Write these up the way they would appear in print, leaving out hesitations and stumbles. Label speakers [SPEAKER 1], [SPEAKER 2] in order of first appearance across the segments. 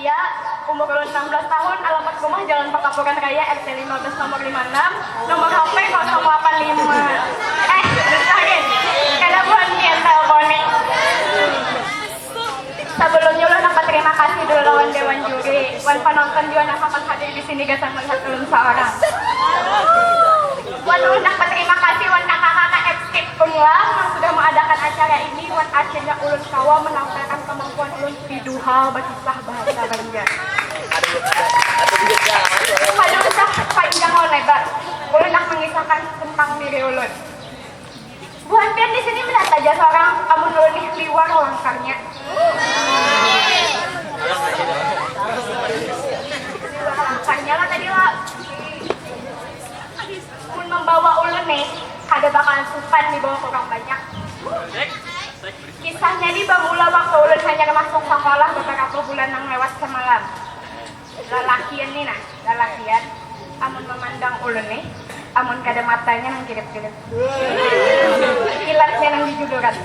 [SPEAKER 1] Satria, umur ulun 16 tahun, alamat rumah Jalan Pekapuran Raya RT 15 nomor 56, nomor HP 085. Besarin, kada buhan kian telponi. Sebelumnya ulun dapat terima kasih dulu lawan Dewan Juri, wan penonton juga yang akan hadir di sini gak melihat ulun seorang. Wan ulun dapat terima kasih wan kakak-kakak Epskip Unlang yang sudah mengadakan acara ini. Wan akhirnya ulun kawa menampilkan kemampuan ulun viduhal berkisah bahasa Banjar. Pada usah panjang lebar, ulun nak mengisahkan tentang diri ulun. Bu hampir di sini melihat saja seorang amun ulun liwar langkarnya. Langkarnya lah tadi lah. Mun membawa ulun nih, kada bakalan supan dibawa orang banyak. Kisahnya di bermula waktu ulun hanya masuk sekolah beberapa bulan yang lewat semalam. Lalakian nih nah, lalakian amun memandang ulun nih, amun kada matanya nang kirip-kirip. Kilatnya nang dijuduran.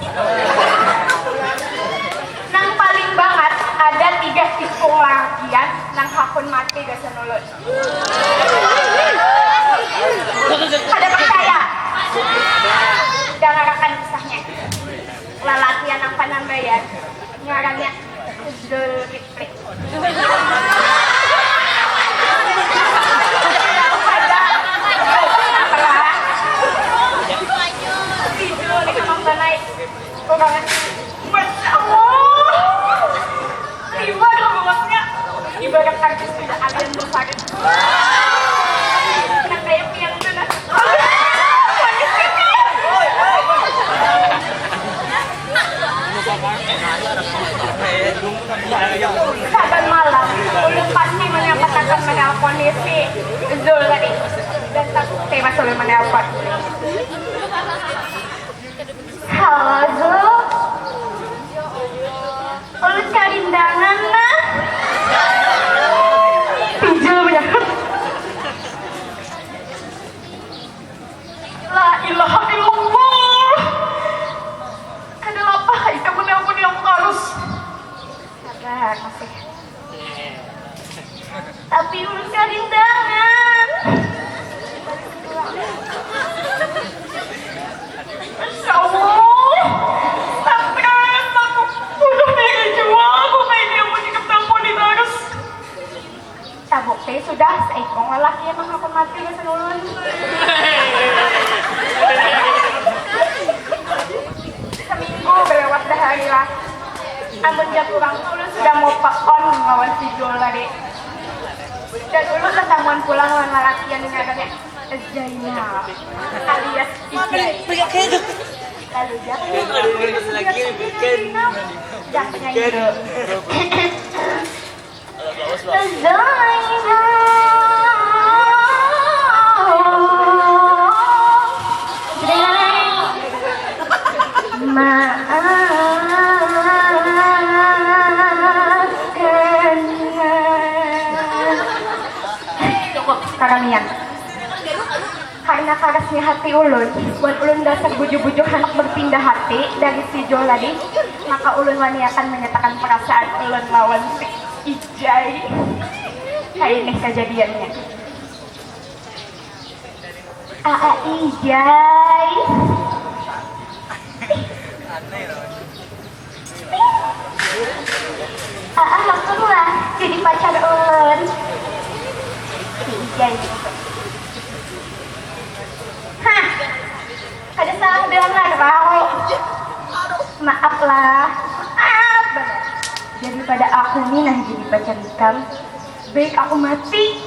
[SPEAKER 1] Nang paling banget ada 3 tikung lalakian nang hakun mati gasan ulun. Kada percaya? Dengarkan kisahnya. Lalakian yang Panambayan, ngarannya Zulkifli. Masya Allah, tiba dong bawahnya. Ibarat artis tidak ada yang bersakit. Nak kayak piang itu nah. Saban malam, ulun pasti menyatakan menelpon si Zul tadi. Dan tak tema ulun menelpon. Halo Zul, ulun karindangan nah. Pijul banyak. La ilaha illallah. Ada apa? Kamu nelpon yang halus. Sabar masih. Tapi ulun karindangan. Masya Allah, stres aku bunuh diri jua. Aku kayak dia mau diketampun di terus. Tabuk teh sudah seikong lelaki yang menghapun mati ya senulun. Seminggu berlewat dahari lah. Amun jam kurang ulun sudah mau pakon lawan si Jol tadi. Dan ulun ketemuan pulang lawan lelaki yang ngarannya Zainal alias Ijai. Lalu jangan penyanyi dulu. Cukup karamian. Karena karasnya hati ulun, buat ulun dasar bujuk-bujuk hendak berpindah hati dari si Joladi, maka ulun wani akan menyatakan perasaan ulun lawan si Ijai. Kayak ini kejadiannya. Ijai. Langsung lah jadi pacar ulun. Si Ijai. Hah, ada salah bilang nggak tahu. Maaflah, maaf banget. Daripada aku nih nah jadi pacar ikam, baik aku mati.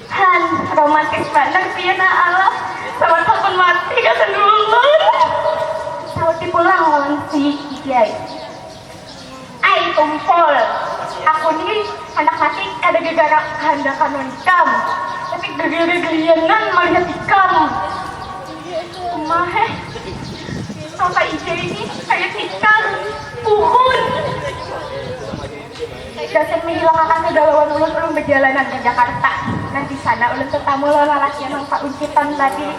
[SPEAKER 1] Han, romantis banget piana Allah. Sama takut mati kata dulu. Sauti pulang lawan si Ijai. Ai kumpul, aku nih anak mati ada gegara kehendakan ikam. Tapi gegara-gerianan melihat ikam. Kumahe, sampai Ijai ini kayak ikan uhun. Dasar menghilangkan kegalauan ulun berjalanan ke Jakarta. Dan di sana ulun ketemu lelaki yang Pak Uncitan tadi.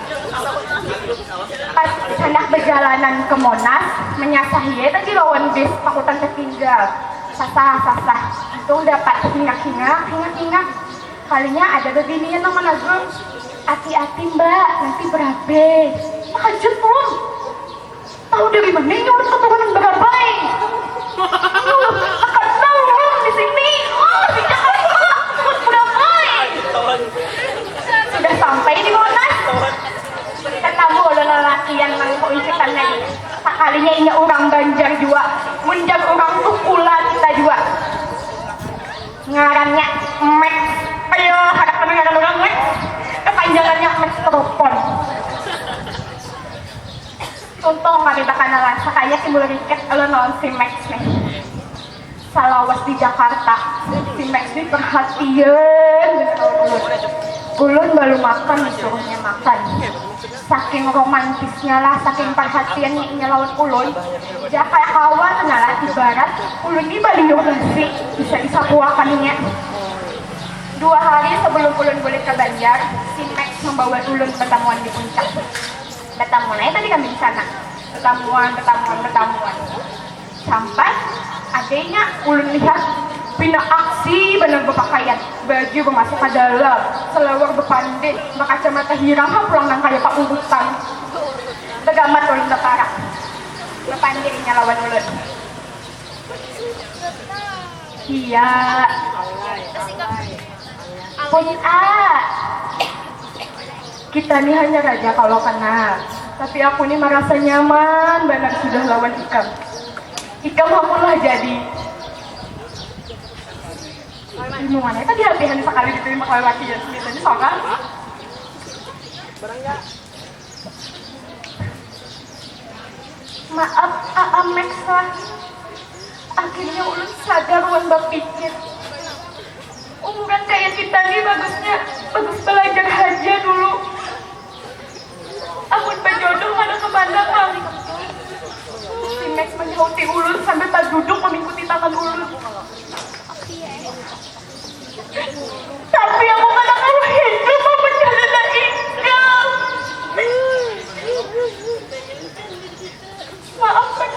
[SPEAKER 1] Pas hendak berjalanan ke Monas, menyasahi tadi lawan bis pakutan tertinggal. Sasa. Itu dapat hingat. Kalinya ada beginian nama Nazrul. Hati-hati mbak, nanti berabe. Hajat belum? Tahu dari mana ini urut keturunan berabai? Akan tahu di sini. Di Jakarta, berabai. Sudah sampai di Monas. Ketemu oleh lelaki yang nangkoi kita lagi. Sekalinya ini orang Banjar juga, menjag orang Tukula kita juga. Ngarannya Max. Ayo, harap kedengaran orang Max. Kepanjangannya Max telepon. Contoh nggak kita kenalan, sekalinya timbul riket lo non si Max nih. Salawas di Jakarta, si Max ini perhatian. Ulun baru makan disuruhnya makan. Saking romantisnya lah, saking perhatiannya lawan ulun. Dia kayak kawan lah ibarat ulun ini baliho nasi bisa disapuakannya. 2 hari sebelum ulun boleh ke Banjar, si Max membawa ulun pertemuan di puncak. Pertemuan aja tadi kami di sana. Pertemuan. Sampai adanya ulun lihat bina aksi benar berpakaian, baju bermasuk ke dalam, selawar berpandit, berkacamata hirang, pulang nang kayak pak urutan. Begamat ulun berparak. Berpanditnya lawan ulun. Iya. Kita nih hanya raja kalau kenal, tapi aku nih merasa nyaman benar sudah lawan Ikam. Ikam hamulah jadi. Ilmuannya tadi latihan sekali diterima oleh laki ya biasanya sokan. Maaf, Max lah. Akhirnya ulun sadar wan berpikir. Umuran kayak kita nih bagus belajar aja dulu. Amun berjodoh ada kemandangan. Si Max menjauhi ulun sambil tak duduk mengikuti tangan ulun. Tapi aku kadang kalau hidup apa jalan Ikam. Maaf Max.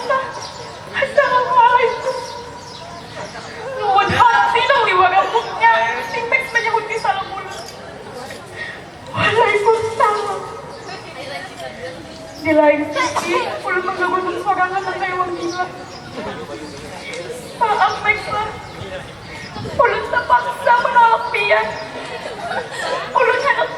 [SPEAKER 1] Assalamualaikum. Nuwun hati dong di warambuknya. Si Max menyehuti salam ulun. Waalaikumsalam. Di lain sisi, ulun menggabung sorangan dan lewat gila. Maaf Max lah. Ulun terpaksa menolak dia. Ulun hendak